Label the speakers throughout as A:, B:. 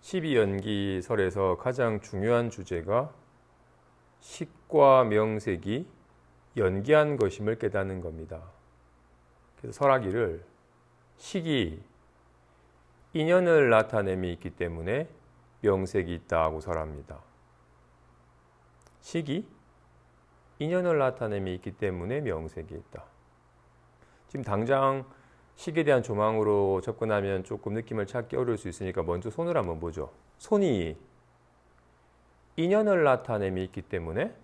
A: 십이연기설에서 가장 중요한 주제가 식과 명색이 연기한 것임을 깨닫는 겁니다. 그래서 설하기를 식이 인연을 나타냄이 있기 때문에 명색이 있다고 설합니다. 식이 인연을 나타냄이 있기 때문에 명색이 있다. 지금 당장 식에 대한 조망으로 접근하면 조금 느낌을 찾기 어려울 수 있으니까 먼저 손을 한번 보죠. 손이 인연을 나타냄이 있기 때문에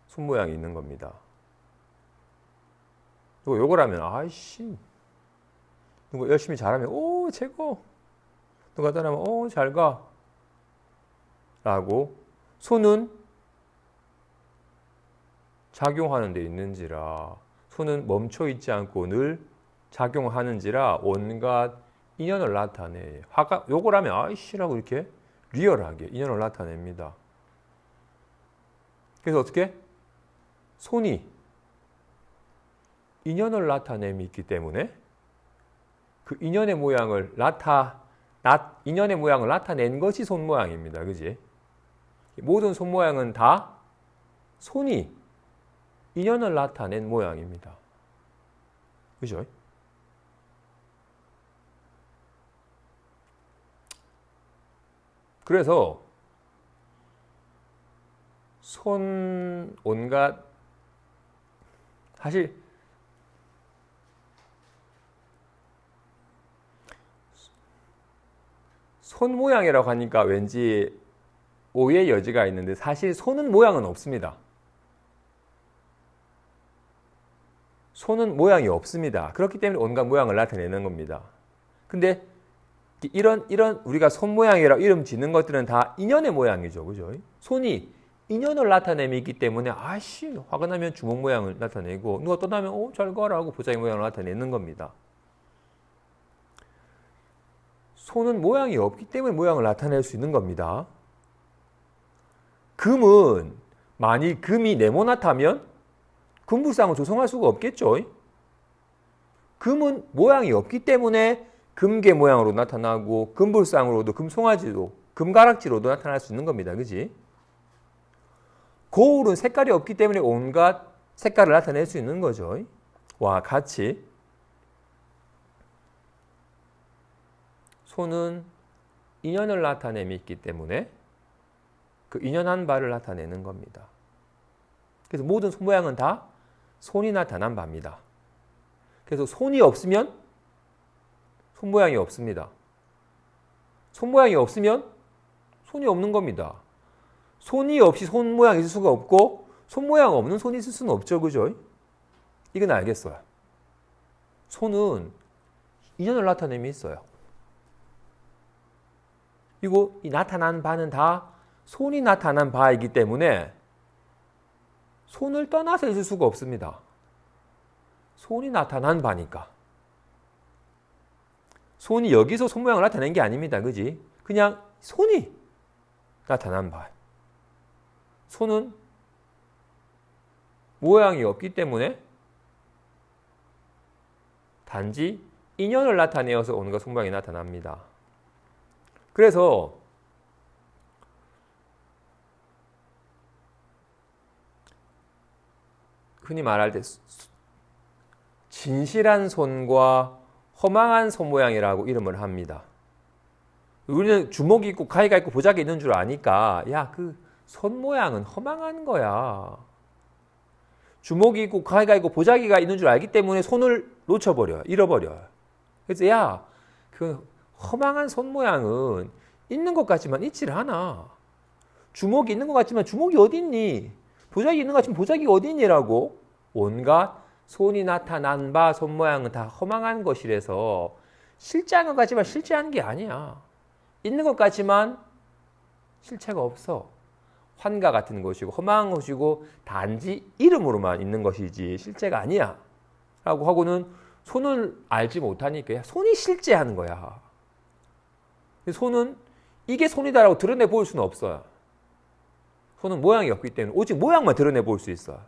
A: 손 모양이 있는 겁니다. 그리고 요걸 하면 아이씨 누가 열심히 잘하면 오 최고, 누가 따라하면 오 잘가 라고 손은 작용하는 데 있는지라, 손은 멈춰 있지 않고 늘 작용하는지라 온갖 인연을 나타내. 화가 요걸 하면 아이씨라고 이렇게 리얼하게 인연을 나타냅니다. 그래서 어떻게? 손이 인연을 나타냄이 있기 때문에 그 인연의 모양을 인연의 모양을 나타낸 것이 손 모양입니다. 그지? 모든 손 모양은 다 손이 인연을 나타낸 모양입니다. 그죠? 그래서 손 온갖 사실 손 모양이라고 하니까 왠지 오해의 여지가 있는데 사실 손은 모양은 없습니다. 손은 모양이 없습니다. 그렇기 때문에 온갖 모양을 나타내는 겁니다. 근데 이런 우리가 손 모양이라고 이름 짓는 것들은 다 인연의 모양이죠. 그죠? 손이 인연을 나타냄이 있기 때문에 아씨 화가 나면 주먹 모양을 나타내고 누가 떠나면 오 잘 가라고 보자기 모양을 나타내는 겁니다. 손은 모양이 없기 때문에 모양을 나타낼 수 있는 겁니다. 금은 만일 금이 네모나타면 금불상을 조성할 수가 없겠죠. 금은 모양이 없기 때문에 금괴 모양으로 나타나고 금불상으로도 금송아지로 금가락지로도 나타날 수 있는 겁니다. 그지? 거울은 색깔이 없기 때문에 온갖 색깔을 나타낼 수 있는 거죠. 와 같이 손은 인연을 나타냄이 있기 때문에 그 인연한 바를 나타내는 겁니다. 그래서 모든 손 모양은 다 손이 나타난 바입니다. 그래서 손이 없으면 손 모양이 없습니다. 손 모양이 없으면 손이 없는 겁니다. 손이 없이 손 모양이 있을 수가 없고 손 모양 없는 손이 있을 수는 없죠. 그죠? 이건 알겠어요. 손은 인연을 나타냄이 있어요. 그리고 이 나타난 바는 다 손이 나타난 바이기 때문에 손을 떠나서 있을 수가 없습니다. 손이 나타난 바니까. 손이 여기서 손 모양을 나타낸 게 아닙니다. 그지? 그냥 손이 나타난 바. 손은 모양이 없기 때문에 단지 인연을 나타내어서 온갖 손 모양이 나타납니다. 그래서 흔히 말할 때 진실한 손과 허망한 손 모양이라고 이름을 합니다. 우리는 주먹이 있고 가위가 있고 보자기 있는 줄 아니까 야, 그 손 모양은 허망한 거야. 주먹이 있고 가위가 있고 보자기가 있는 줄 알기 때문에 손을 놓쳐버려요. 잃어버려요. 그래서 야, 그 허망한 손 모양은 있는 것 같지만 있지를 않아. 주먹이 있는 것 같지만 주먹이 어디 있니? 보자기 있는 것 같지만 보자기가 어디 있니라고 온갖 손이 나타난 바 손 모양은 다 허망한 것이라서 실제한 것 같지만 실제한 게 아니야. 있는 것 같지만 실체가 없어. 환가 같은 것이고 허망한 것이고 단지 이름으로만 있는 것이지 실제가 아니야. 라고 하고는 손을 알지 못하니까 손이 실제하는 거야. 손은 이게 손이다라고 드러내 보일 수는 없어요. 손은 모양이 없기 때문에 오직 모양만 드러내 볼 수 있어요.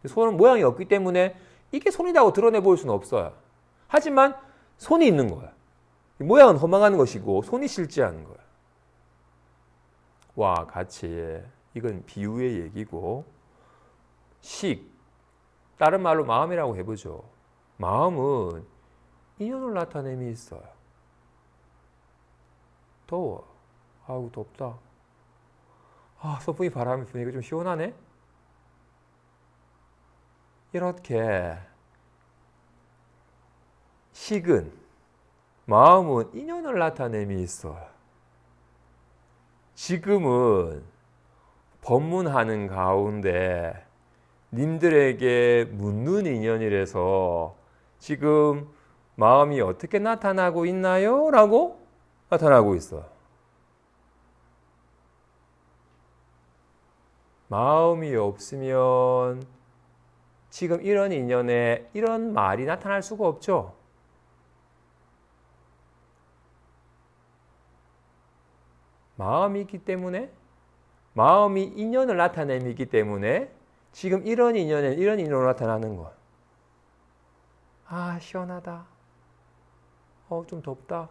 A: 손은 모양이 없기 때문에 이게 손이라고 드러내 볼 수는 없어요. 하지만 손이 있는 거예요. 모양은 허망한 것이고 손이 실제한 거야. 와 같이 이건 비유의 얘기고 식 다른 말로 마음이라고 해보죠. 마음은 인연을 나타냄이 있어요. 더워. 아우 덥다. 아 선풍기 바람이 부니까 좀 시원하네. 이렇게 식은 마음은 인연을 나타냄이 있어요. 지금은 법문하는 가운데 님들에게 묻는 인연이라서 지금 마음이 어떻게 나타나고 있나요? 라고 나타나고 있어요. 마음이 없으면 지금 이런 인연에 이런 말이 나타날 수가 없죠. 마음이 있기 때문에 마음이 인연을 나타내기 때문에 지금 이런 인연에 이런 인연으로 나타나는 거야. 아 시원하다. 좀 덥다.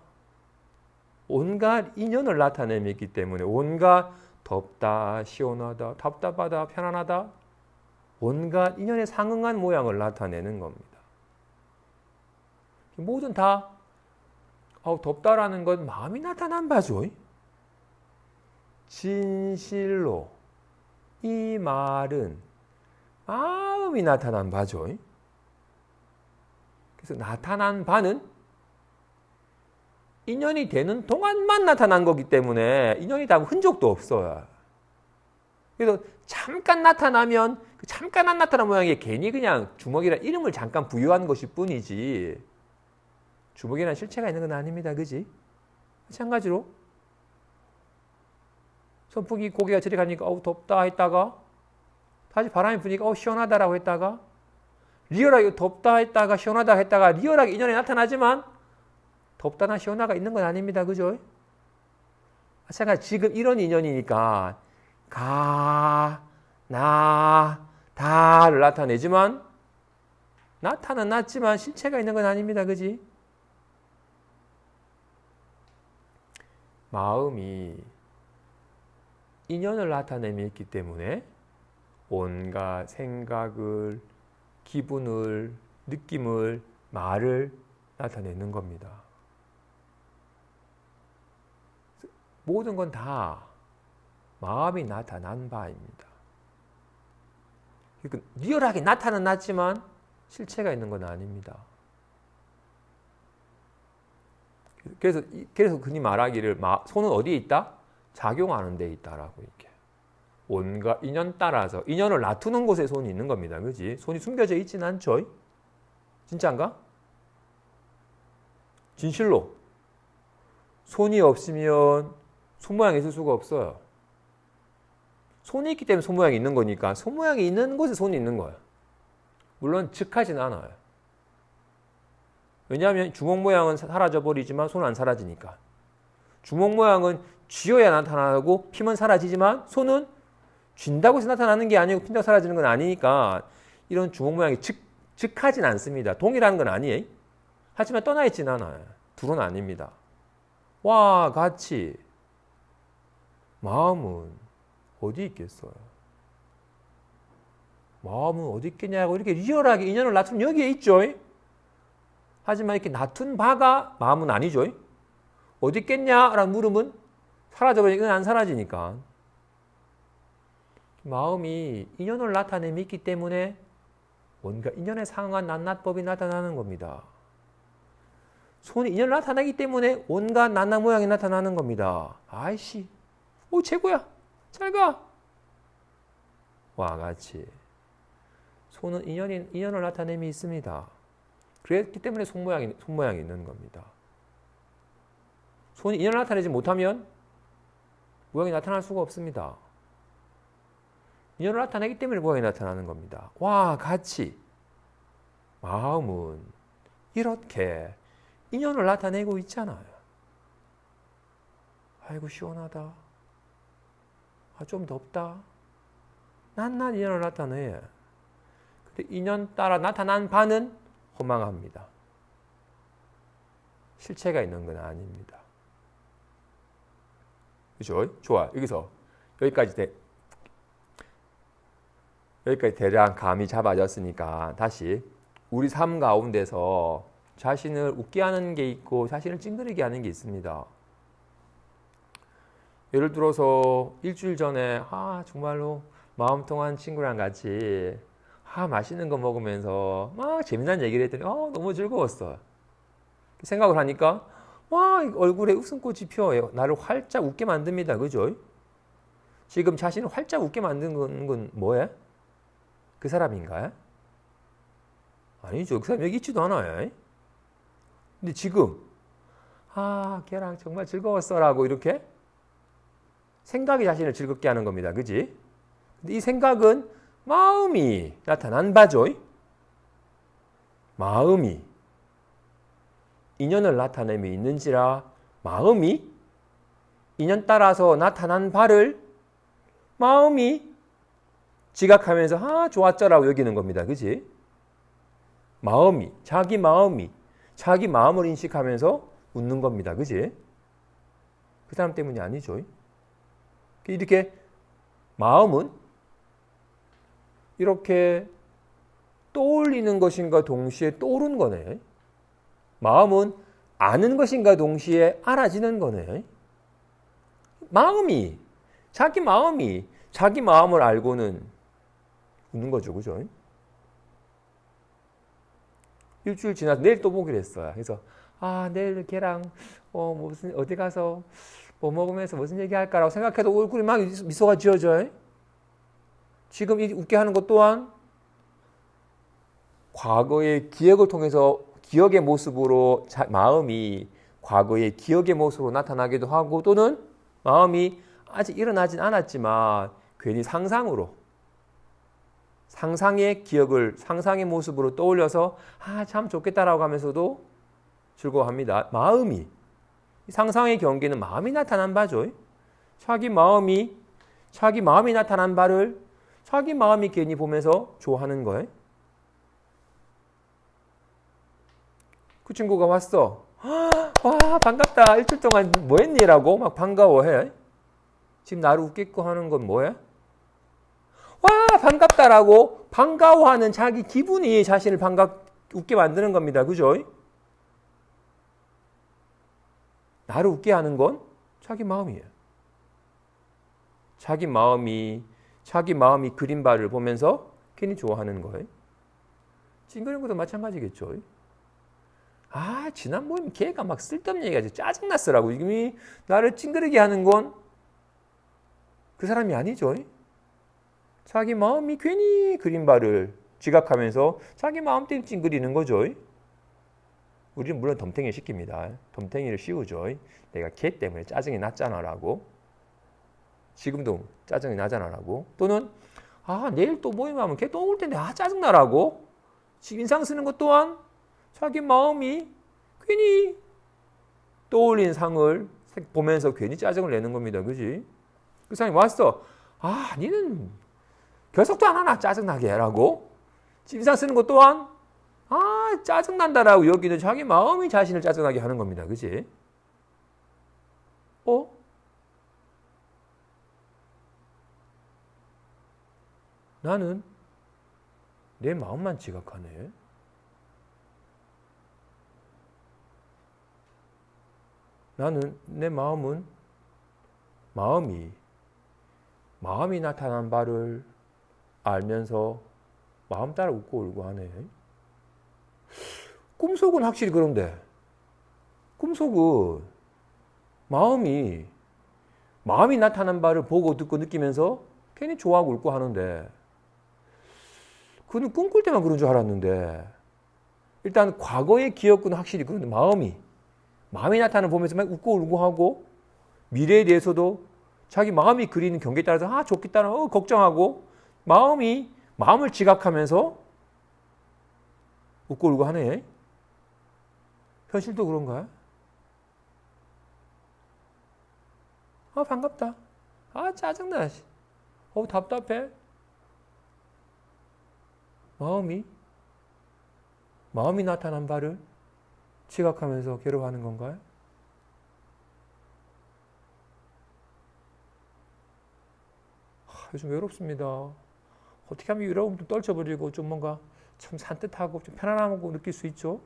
A: 온갖 인연을 나타내기 때문에 온갖 덥다, 시원하다, 답답하다, 편안하다 온갖 인연에 상응한 모양을 나타내는 겁니다. 모든 다 덥다라는 건 마음이 나타난 바죠. 진실로 이 말은 마음이 나타난 바죠. 그래서 나타난 바는 인연이 되는 동안만 나타난 거기 때문에 인연이 다 흔적도 없어요. 그래서 잠깐 나타나면 그 잠깐 안 나타난 모양이 괜히 그냥 주먹이라 이름을 잠깐 부여한 것일 뿐이지 주먹이라는 실체가 있는 건 아닙니다. 그지? 마찬가지로 선풍기 고개가 저리 가니까 덥다 했다가 다시 바람이 부니까 시원하다라고 했다가 리얼하게 덥다 했다가 시원하다 했다가 리얼하게 인연이 나타나지만 덥다나 시원하가 있는 건 아닙니다. 그죠? 마찬가지 지금 이런 인연이니까 가, 나, 다를 나타내지만 나타는 났지만 실체가 있는 건 아닙니다. 그지? 마음이 인연을 나타냄이 있기 때문에 온갖 생각을, 기분을, 느낌을, 말을 나타내는 겁니다. 모든 건 다 마음이 나타난 바입니다. 그러니까 리얼하게 나타는 났지만 실체가 있는 건 아닙니다. 그래서 흔히 말하기를 손은 어디에 있다? 작용하는 데 있다라고 이렇게. 온갖 인연 따라서 인연을 놔두는 곳에 손이 있는 겁니다. 그지? 손이 숨겨져 있지는 않죠? 진짜인가? 진실로 손이 없으면 손 모양이 있을 수가 없어요. 손이 있기 때문에 손 모양이 있는 거니까 손 모양이 있는 곳에 손이 있는 거예요. 물론 즉하진 않아요. 왜냐하면 주먹 모양은 사라져버리지만 손은 안 사라지니까. 주먹 모양은 쥐어야 나타나고 피면 사라지지만 손은 쥔다고 해서 나타나는 게 아니고 핀다고 사라지는 건 아니니까 이런 주먹 모양이 즉하진 않습니다. 동일한 건 아니에요. 하지만 떠나 있진 않아요. 둘은 아닙니다. 와 같이 마음은 어디 있겠어요? 마음은 어디 있겠냐고 이렇게 리얼하게 인연을 놔두면 여기에 있죠. 하지만 이렇게 놔둔 바가 마음은 아니죠. 어디 있겠냐라는 물음은 사라져버리니까 안 사라지니까. 마음이 인연을 나타내미 있기 때문에 뭔가 인연에 상응한 낱낱법이 나타나는 겁니다. 손이 인연을 나타나기 때문에 온갖 낱낱 모양이 나타나는 겁니다. 아이씨, 오 최고야, 잘 가. 와 같이 손은 인연을 나타냄이 있습니다. 그랬기 때문에 손 모양이 있는 겁니다. 손이 인연을 나타내지 못하면 모양이 나타날 수가 없습니다. 인연을 나타내기 때문에 모양이 나타나는 겁니다. 와 같이 마음은 이렇게 인연을 나타내고 있잖아요. 아이고 시원하다. 좀 덥다. 낱낱 인연을 나타내. 근데 인연 따라 나타난 바는 허망합니다. 실체가 있는 건 아닙니다. 그죠? 좋아. 여기까지 대략 감이 잡아졌으니까 다시 우리 삶 가운데서 자신을 웃게 하는 게 있고 자신을 찡그리게 하는 게 있습니다. 예를 들어서 일주일 전에 정말로 마음 통한 친구랑 같이 맛있는 거 먹으면서 막 재미난 얘기를 했더니 너무 즐거웠어. 생각을 하니까 얼굴에 웃음꽃이 피어요. 나를 활짝 웃게 만듭니다. 그죠? 지금 자신을 활짝 웃게 만드는 건 뭐예요? 그 사람인가요? 아니죠. 그 사람 여기 있지도 않아요. 근데 지금 걔랑 정말 즐거웠어 라고 이렇게 생각이 자신을 즐겁게 하는 겁니다. 그지? 근데 이 생각은 마음이 나타난 바죠. 마음이 인연을 나타냄이 있는지라 마음이 인연 따라서 나타난 바를 마음이 지각하면서 좋았죠라고 여기는 겁니다. 그지? 자기 마음을 인식하면서 웃는 겁니다. 그지? 그 사람 때문이 아니죠. 이렇게 마음은 이렇게 떠올리는 것인가 동시에 떠오르는 거네. 마음은 아는 것인가 동시에 알아지는 거네. 자기 마음을 알고는 웃는 거죠. 그죠? 일주일 지나서 내일 또 보기로 했어요. 그래서 내일 걔랑 어디 가서 뭐 먹으면서 무슨 얘기할까라고 생각해도 얼굴이 막 미소가 지어져요. 지금 이 웃게 하는 것 또한 과거의 기억을 통해서 기억의 모습으로 마음이 과거의 기억의 모습으로 나타나기도 하고 또는 마음이 아직 일어나진 않았지만 괜히 상상의 기억을 상상의 모습으로 떠올려서 참 좋겠다라고 하면서도 즐거워합니다. 상상의 경계는 마음이 나타난 바죠. 자기 마음이 나타난 바를 자기 마음이 괜히 보면서 좋아하는 거예요. 그 친구가 왔어. 와 반갑다. 일주일 동안 뭐 했니? 라고 막 반가워해. 지금 나를 웃겠고 하는 건 뭐야? 와 반갑다라고 반가워하는 자기 기분이 자신을 웃게 만드는 겁니다. 그죠? 나를 웃게 하는 건 자기 마음이에요. 자기 마음이 그린 바를 보면서 괜히 좋아하는 거예요. 찡그리는 것도 마찬가지겠죠. 지난 모임 걔가 막 쓸데없는 얘기하지 짜증났어라고 이미 나를 찡그리게 하는 건 그 사람이 아니죠. 자기 마음이 괜히 그린 바를 지각하면서 자기 마음 때문에 찡그리는 거죠. 우리는 물론 덤탱이 시킵니다. 덤탱이를 씌우죠. 내가 걔 때문에 짜증이 났잖아라고. 지금도 짜증이 나잖아라고. 또는 내일 또 모임하면 걔 또 올 텐데 짜증나라고. 인상 쓰는 것 또한 자기 마음이 괜히 떠올린 상을 보면서 괜히 짜증을 내는 겁니다. 그지? 그 사람이 왔어. 니는 결석도 안 하나 짜증나게 라고. 인상 쓰는 것 또한 짜증난다라고 여기는 자기 마음이 자신을 짜증나게 하는 겁니다. 그지? 나는 내 마음만 지각하네. 나는 내 마음이 나타난 바를 알면서 마음 따라 웃고 울고 하네. 꿈속은 확실히 그런데 꿈속은 마음이 나타난 바를 보고 듣고 느끼면서 괜히 좋아하고 울고 하는데 그는 꿈꿀 때만 그런 줄 알았는데 일단 과거의 기억은 확실히 그런데 마음이 나타나는 보면서 막 웃고 울고 하고 미래에 대해서도 자기 마음이 그리는 경계에 따라서 좋겠다 걱정하고 마음을 지각하면서 웃고 울고 하네. 현실도 그런가요? 반갑다. 짜증나. 답답해. 마음이 나타난 바를 지각하면서 괴로워하는 건가요? 요즘 외롭습니다. 어떻게 하면 외로움 좀 떨쳐버리고 좀 뭔가 참 산뜻하고 좀 편안하고 느낄 수 있죠?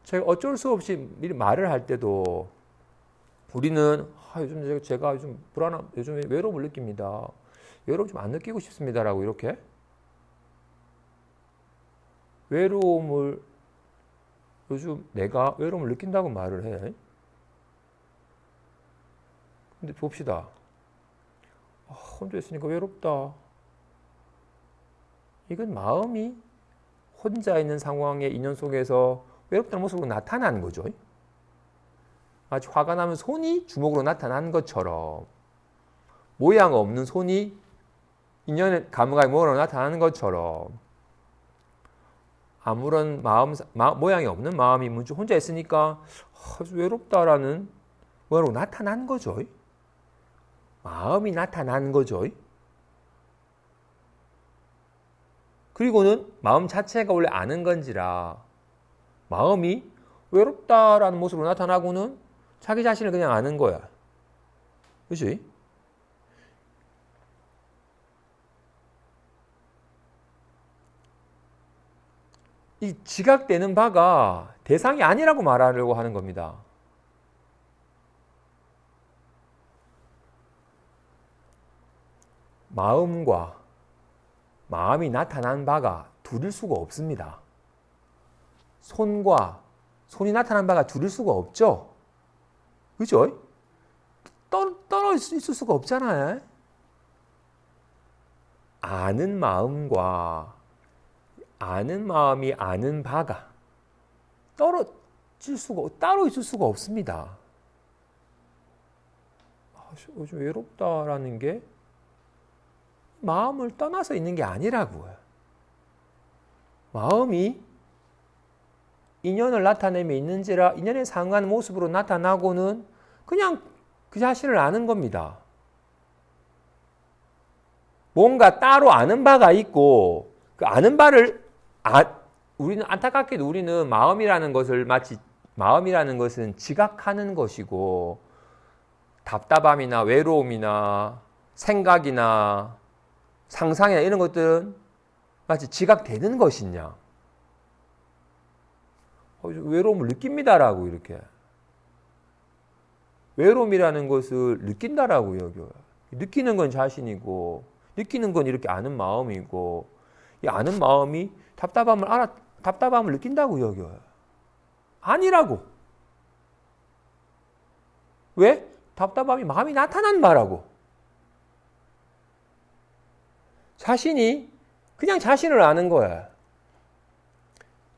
A: 제가 어쩔 수 없이 미리 말을 할 때도 우리는 요즘 제가 요즘 요즘 외로움을 느낍니다. 외로움 좀 안 느끼고 싶습니다라고 이렇게 외로움을 요즘 내가 외로움을 느낀다고 말을 해. 근데 봅시다. 혼자 있으니까 외롭다. 이건 마음이 혼자 있는 상황의 인연 속에서 외롭다는 모습으로 나타나는 거죠. 마치 화가 나면 손이 주먹으로 나타나는 것처럼 모양 없는 손이 인연의 감각의 모양으로 나타나는 것처럼 아무런 모양이 없는 마음이 문제 혼자 있으니까 외롭다라는 모양으로 나타난 거죠. 마음이 나타난 거죠. 그리고는 마음 자체가 원래 아는 건지라 마음이 외롭다라는 모습으로 나타나고는 자기 자신을 그냥 아는 거야. 그치? 이 지각되는 바가 대상이 아니라고 말하려고 하는 겁니다. 마음이 나타난 바가 둘일 수가 없습니다. 손이 나타난 바가 둘일 수가 없죠? 그죠? 떨어져 있을 수가 없잖아요. 아는 마음이 아는 바가 따로 있을 수가 없습니다. 요즘 외롭다라는 게 마음을 떠나서 있는 게 아니라고요. 마음이 인연을 나타내며 있는지라 인연에 상응하는 모습으로 나타나고는 그냥 그 자신을 아는 겁니다. 뭔가 따로 아는 바가 있고 그 아는 바를 우리는 안타깝게도 우리는 마음이라는 것은 지각하는 것이고 답답함이나 외로움이나 생각이나 상상이나 이런 것들은 마치 지각되는 것이냐. 외로움을 느낍니다라고 이렇게. 외로움이라는 것을 느낀다라고 여겨요. 느끼는 건 자신이고 느끼는 건 이렇게 아는 마음이고 이 아는 마음이 답답함을 느낀다고 여겨요. 아니라고. 왜? 답답함이 마음이 나타난 바라고. 자신이 그냥 자신을 아는 거야.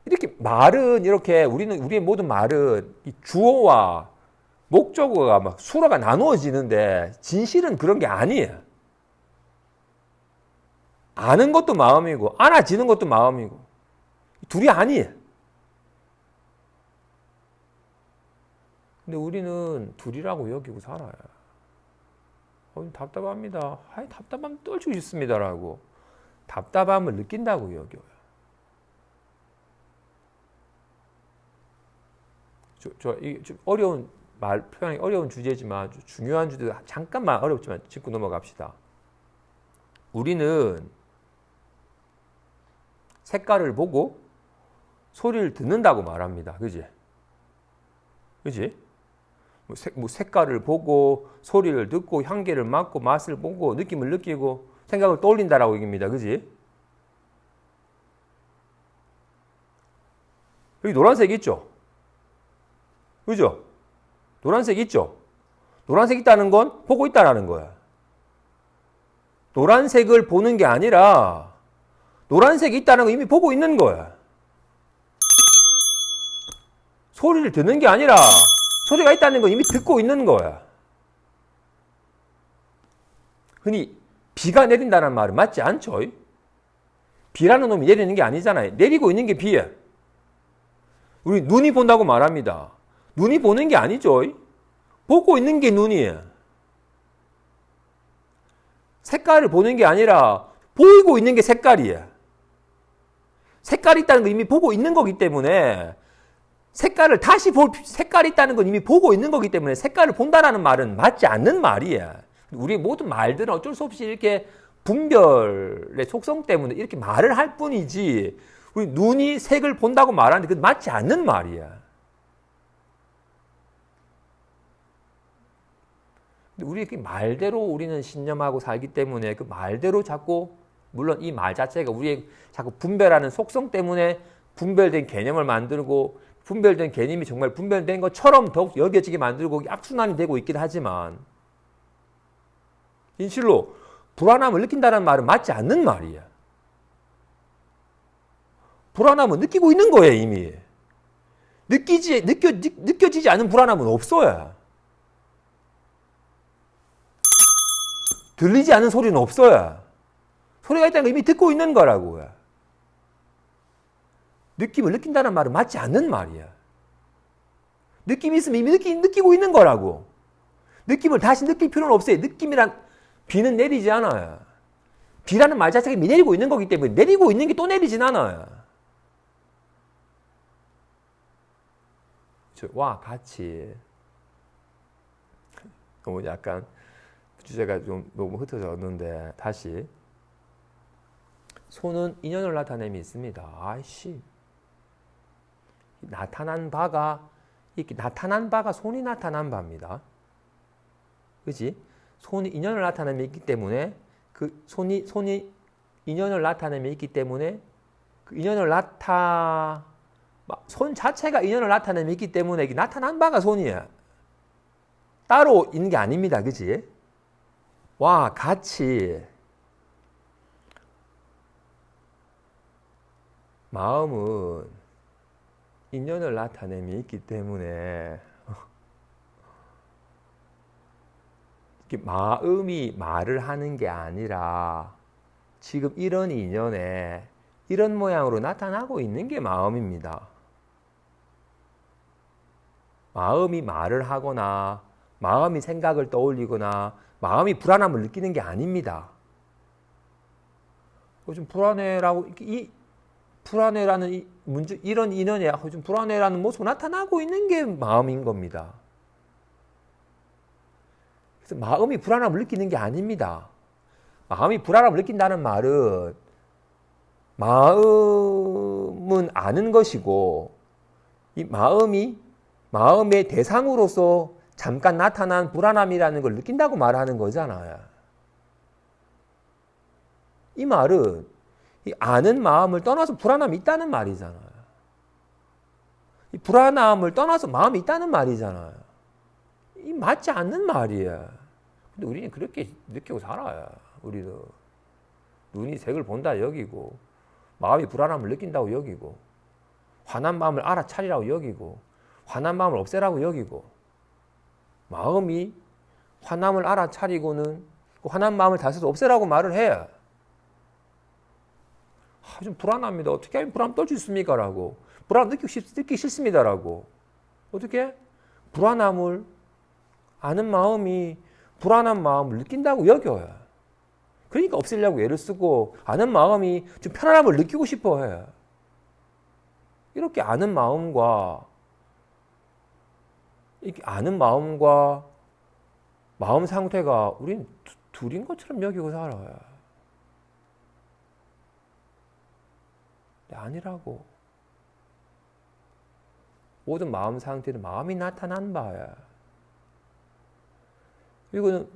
A: 이렇게 말은 우리의 모든 말은 이 주어와 목적어가 막 수어가 나누어지는데 진실은 그런 게 아니에요. 아는 것도 마음이고 알아지는 것도 마음이고 둘이 아니에요. 근데 우리는 둘이라고 여기고 살아요. 답답합니다. 답답함 떨치고 싶습니다라고 답답함을 느낀다고 여겨요. 좀 어려운 표현이 어려운 주제지만 중요한 주제 잠깐만 어렵지만 짚고 넘어갑시다. 우리는 색깔을 보고 소리를 듣는다고 말합니다. 그지? 색깔을 보고 소리를 듣고 향기를 맡고 맛을 보고 느낌을 느끼고 생각을 떠올린다라고 얘기합니다. 그지? 여기 노란색 있죠? 그죠? 노란색 있죠? 노란색 있다는 건 보고 있다라는 거야. 노란색을 보는 게 아니라 노란색이 있다는 건 이미 보고 있는 거야. 소리를 듣는 게 아니라 소리가 있다는 건 이미 듣고 있는 거야. 흔히 비가 내린다는 말은 맞지 않죠? 비라는 놈이 내리는 게 아니잖아요. 내리고 있는 게 비야. 우리 눈이 본다고 말합니다. 눈이 보는 게 아니죠. 보고 있는 게 눈이에요. 색깔을 보는 게 아니라 보이고 있는 게 색깔이에요. 색깔이 있다는 걸 이미 보고 있는 거기 때문에 색깔을 다시 색깔이 있다는 건 이미 보고 있는 거기 때문에 색깔을 본다라는 말은 맞지 않는 말이야. 우리 모든 말들은 어쩔 수 없이 이렇게 분별의 속성 때문에 이렇게 말을 할 뿐이지 우리 눈이 색을 본다고 말하는데 그건 맞지 않는 말이야. 근데 우리 그 말대로 우리는 신념하고 살기 때문에 그 말대로 자꾸 물론 이 말 자체가 우리의 자꾸 분별하는 속성 때문에 분별된 개념을 만들고 분별된 개념이 정말 분별된 것처럼 더욱 여겨지게 만들고 악순환이 되고 있긴 하지만 진실로 불안함을 느낀다는 말은 맞지 않는 말이야. 불안함은 느끼고 있는 거예요, 이미. 느껴지지 않은 불안함은 없어요. 들리지 않은 소리는 없어요. 소리가 있다는 걸 이미 듣고 있는 거라고요. 느낌을 느낀다는 말은 맞지 않는 말이야. 느낌이 있으면 이미 느끼고 있는 거라고. 느낌을 다시 느낄 필요는 없어요. 느낌이란 비는 내리지 않아요. 비라는 말 자체가 이미 내리고 있는 거기 때문에 내리고 있는 게 또 내리진 않아요. 와 같이 너무 약간 주제가 좀 너무 흩어졌는데 다시 소는 인연을 나타냄이 있습니다. 아이씨 나타난 바가 이렇게 나타난 바가 손이 나타난 바입니다. 그지? 손이 인연을 나타냄이 있기 때문에 그 손이 인연을 나타냄이 있기 때문에 그 인연을 손 자체가 인연을 나타냄이 있기 때문에 이게 나타난 바가 손이야. 따로 있는 게 아닙니다. 그지? 와 같이 마음은 인연을 나타냄이 있기 때문에 마음이 말을 하는 게 아니라 지금 이런 인연에 이런 모양으로 나타나고 있는 게 마음입니다. 마음이 말을 하거나 마음이 생각을 떠올리거나 마음이 불안함을 느끼는 게 아닙니다. 좀 불안해라고 이 불안해라는 이 문제 이런 인연에 좀 불안해라는 모습이 나타나고 있는 게 마음인 겁니다. 그래서 마음이 불안함을 느끼는 게 아닙니다. 마음이 불안함을 느낀다는 말은 마음은 아는 것이고 이 마음의 대상으로서 잠깐 나타난 불안함이라는 걸 느낀다고 말하는 거잖아요. 이 말은 이 아는 마음을 떠나서 불안함이 있다는 말이잖아요. 이 불안함을 떠나서 마음이 있다는 말이잖아요. 이 맞지 않는 말이에요. 근데 우리는 그렇게 느끼고 살아요. 우리도 눈이 색을 본다 여기고 마음이 불안함을 느낀다고 여기고 화난 마음을 알아차리라고 여기고 화난 마음을 없애라고 여기고 마음이 화남을 알아차리고는 그 화난 마음을 다스려서 없애라고 말을 해요. 좀 불안합니다. 어떻게 하면 불안 떨 수 있습니까? 라고. 불안 느끼기 싫습니다. 라고. 어떻게? 불안함을 아는 마음이 불안한 마음을 느낀다고 여겨요. 그러니까 없애려고 애를 쓰고 아는 마음이 좀 편안함을 느끼고 싶어 해요. 이렇게 아는 마음과 마음 상태가 우린 둘인 것처럼 여기고 살아요. 아니라고. 모든 마음 상태는 마음이 나타난 바야. 그리고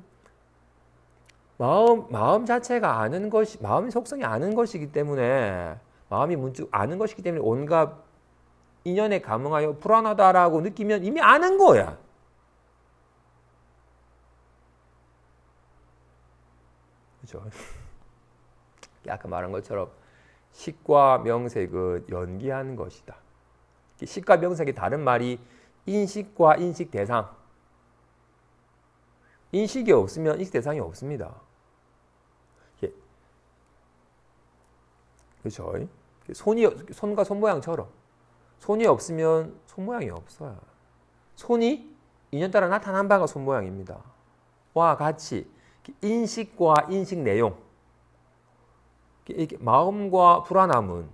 A: 마음 자체가 아는 것이, 마음의 속성이 아는 것이기 때문에, 마음이 문득 아는 것이기 때문에 온갖 인연에 감응하여 불안하다라고 느끼면 이미 아는 거야. 그죠? 아까 말한 것처럼 식과 명색은 연기하는 것이다. 식과 명색의 다른 말이 인식과 인식 대상. 인식이 없으면 인식 대상이 없습니다. 그렇죠? 손과 손 모양처럼 손이 없으면 손 모양이 없어요. 손이 인연 따라 나타난 바가 손 모양입니다. 와 같이 인식과 인식 내용, 이렇게 마음과 불안함은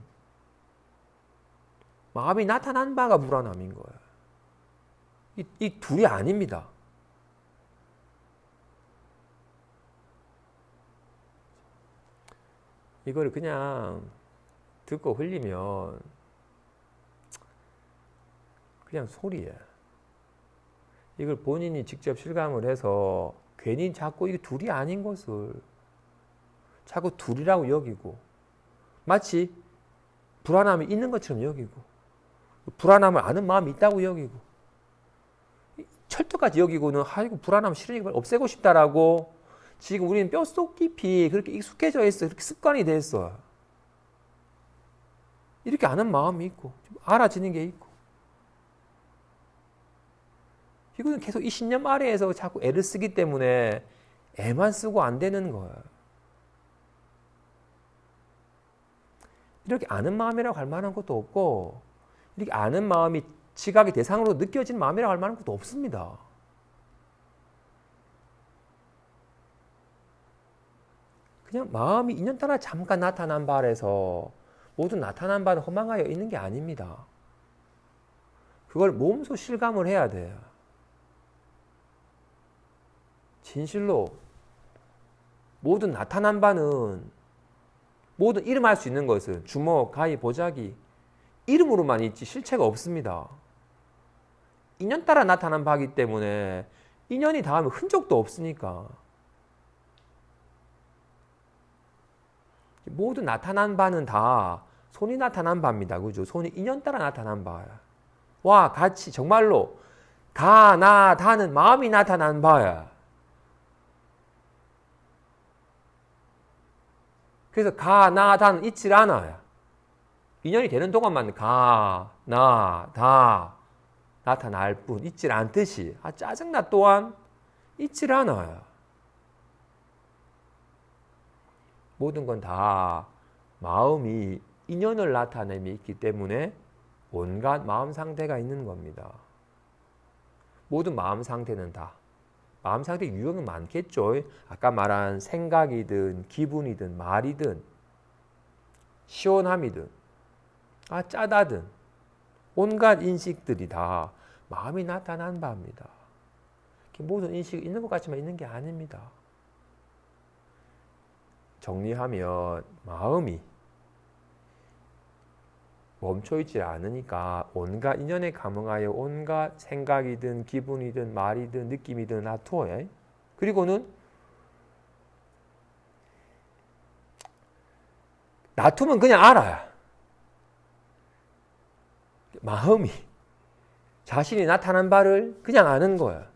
A: 마음이 나타난 바가 불안함인 거예요. 이 둘이 아닙니다. 이걸 그냥 듣고 흘리면 그냥 소리예요. 이걸 본인이 직접 실감을 해서 괜히 자꾸 이게 둘이 아닌 것을 자꾸 둘이라고 여기고 마치 불안함이 있는 것처럼 여기고 불안함을 아는 마음이 있다고 여기고 철저까지 여기고는 아이고 불안함 싫으니까 없애고 싶다라고 지금 우리는 뼛속 깊이 그렇게 익숙해져 있어. 그렇게 습관이 됐어. 이렇게 아는 마음이 있고 알아지는 게 있고 이거는 계속 이 신념 아래에서 자꾸 애를 쓰기 때문에 애만 쓰고 안 되는 거야. 이렇게 아는 마음이라고 할 만한 것도 없고 이렇게 아는 마음이 지각의 대상으로 느껴진 마음이라고 할 만한 것도 없습니다. 그냥 마음이 인연따라 잠깐 나타난 바에서 모두 나타난 바는 허망하여 있는 게 아닙니다. 그걸 몸소 실감을 해야 돼요. 진실로 모든 나타난 바는 모든 이름할 수 있는 것은 주먹, 가위, 보자기 이름으로만 있지 실체가 없습니다. 인연 따라 나타난 바이기 때문에 인연이 닿으면 흔적도 없으니까 모두 나타난 바는 다 손이 나타난 바입니다. 그죠? 손이 인연 따라 나타난 바야. 와 같이 정말로 가, 나, 다는 마음이 나타난 바야. 그래서 가, 나, 다는 있질 않아요. 인연이 되는 동안만 가, 나, 다 나타날 뿐 있질 않듯이 짜증나 또한 있질 않아요. 모든 건 다 마음이 인연을 나타냄이 있기 때문에 온갖 마음 상태가 있는 겁니다. 모든 마음 상태는 다 마음 상태 유형은 많겠죠. 아까 말한 생각이든 기분이든 말이든 시원함이든 짜다든 온갖 인식들이 다 마음이 나타난 바입니다. 모든 인식이 있는 것 같지만 있는 게 아닙니다. 정리하면 마음이 멈춰있지 않으니까 온갖 인연에 감응하여 온갖 생각이든 기분이든 말이든 느낌이든 놔두어요. 그리고는 놔두면 그냥 알아요. 마음이 자신이 나타난 바를 그냥 아는 거야.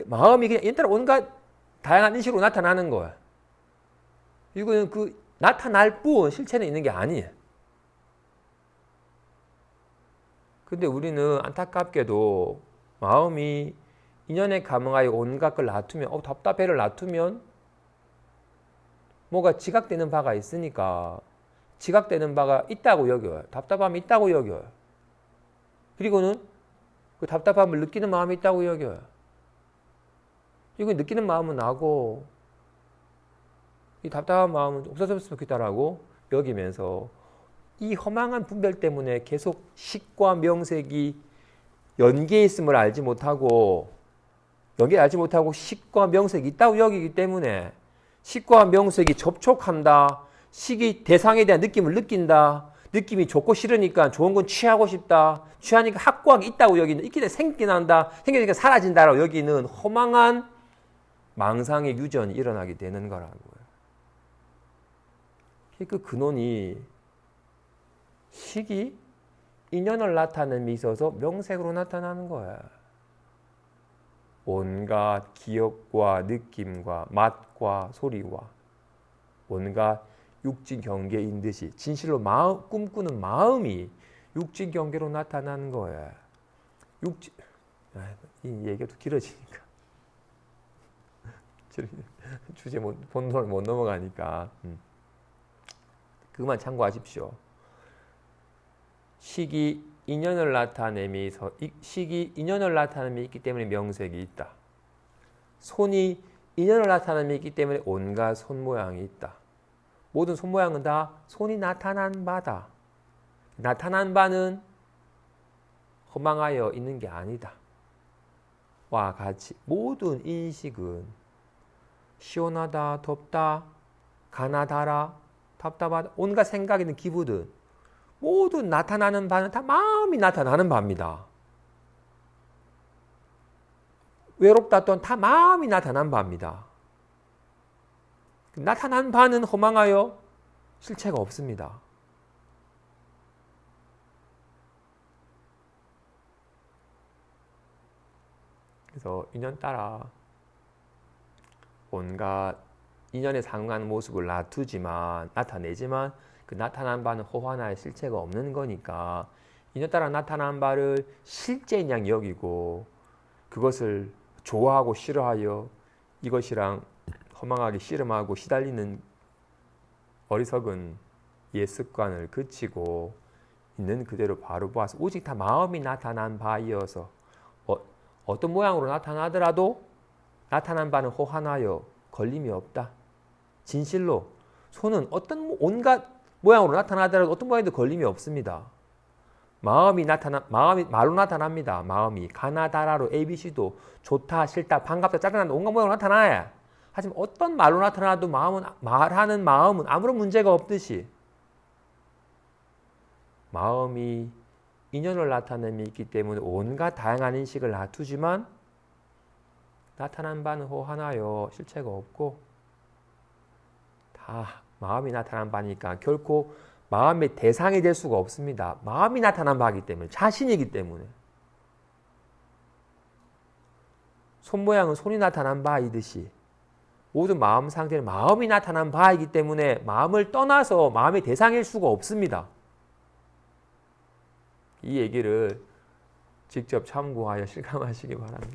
A: 마음이 그냥 인따라 온갖 다양한 인식으로 나타나는 거야. 이거는 그 나타날 뿐 실체는 있는 게 아니에요. 근데 우리는 안타깝게도 마음이 인연에 감응하여 온갖 걸 놔두면 답답해를 놔두면 뭐가 지각되는 바가 있으니까 지각되는 바가 있다고 여겨요. 답답함이 있다고 여겨요. 그리고는 그 답답함을 느끼는 마음이 있다고 여겨요. 이거 느끼는 마음은 나고 이 답답한 마음은 없어졌으면 좋겠다라고 여기면서 이 허망한 분별 때문에 계속 식과 명색이 연계해 있음을 알지 못하고 식과 명색이 있다고 여기기 때문에 식과 명색이 접촉한다. 식이 대상에 대한 느낌을 느낀다. 느낌이 좋고 싫으니까 좋은 건 취하고 싶다. 취하니까 확고하게 있다고 여기는 있기 때문에 생기긴 한다. 생기니까 사라진다라고 여기는 허망한 망상의 유전이 일어나게 되는 거라고요. 그 근원이 식이 인연을 나타냄에 있어서 명색으로 나타나는 거야. 온갖 기억과 느낌과 맛과 소리와 온갖 육진 경계인 듯이 진실로 꿈꾸는 마음이 육진 경계로 나타나는 거야. 이 얘기가 또 길어지니까 주제 본론을 못 넘어가니까 그것만 참고하십시오. 식이 인연을 나타냄이 있기 때문에 명색이 있다. 손이 인연을 나타냄이 있기 때문에 온갖 손 모양이 있다. 모든 손 모양은 다 손이 나타난 바다. 나타난 바는 허망하여 있는 게 아니다. 와 같이 모든 인식은 시원하다, 덥다, 가나다라, 답답하다, 온갖 생각이 있는 기분은 모든 나타나는 바는 다 마음이 나타나는 바입니다. 외롭다 또한 다 마음이 나타난 바입니다. 나타난 바는 허망하여 실체가 없습니다. 그래서 인연 따라 온갖 인연에 상응하는 모습을 나타내지만 그 나타난 바는 허하나의 실체가 없는 거니까 인연 따라 나타난 바를 실제인 양 여기고 그것을 좋아하고 싫어하여 이것이랑 허망하게 씨름하고 시달리는 어리석은 옛 습관을 그치고 있는 그대로 바로 보아서 오직 다 마음이 나타난 바이어서 어떤 모양으로 나타나더라도 나타난 바는 허하나여 걸림이 없다. 진실로 손은 어떤 온갖 모양으로 나타나더라도 어떤 모양에도 걸림이 없습니다. 마음이 말로 나타납니다. 마음이 가나다라로 ABC도 좋다, 싫다, 반갑다, 짜증난다 온갖 모양으로 나타나요. 하지만 어떤 말로 나타나도 말하는 마음은 아무런 문제가 없듯이 마음이 인연을 나타냄이 있기 때문에 온갖 다양한 인식을 놔두지만 나타난 바는 허하나여 실체가 없고 다 마음이 나타난 바니까 결코 마음의 대상이 될 수가 없습니다. 마음이 나타난 바이기 때문에 자신이기 때문에 손 모양은 손이 나타난 바이듯이 모든 마음 상태는 마음이 나타난 바이기 때문에 마음을 떠나서 마음의 대상일 수가 없습니다. 이 얘기를 직접 참고하여 실감하시기 바랍니다.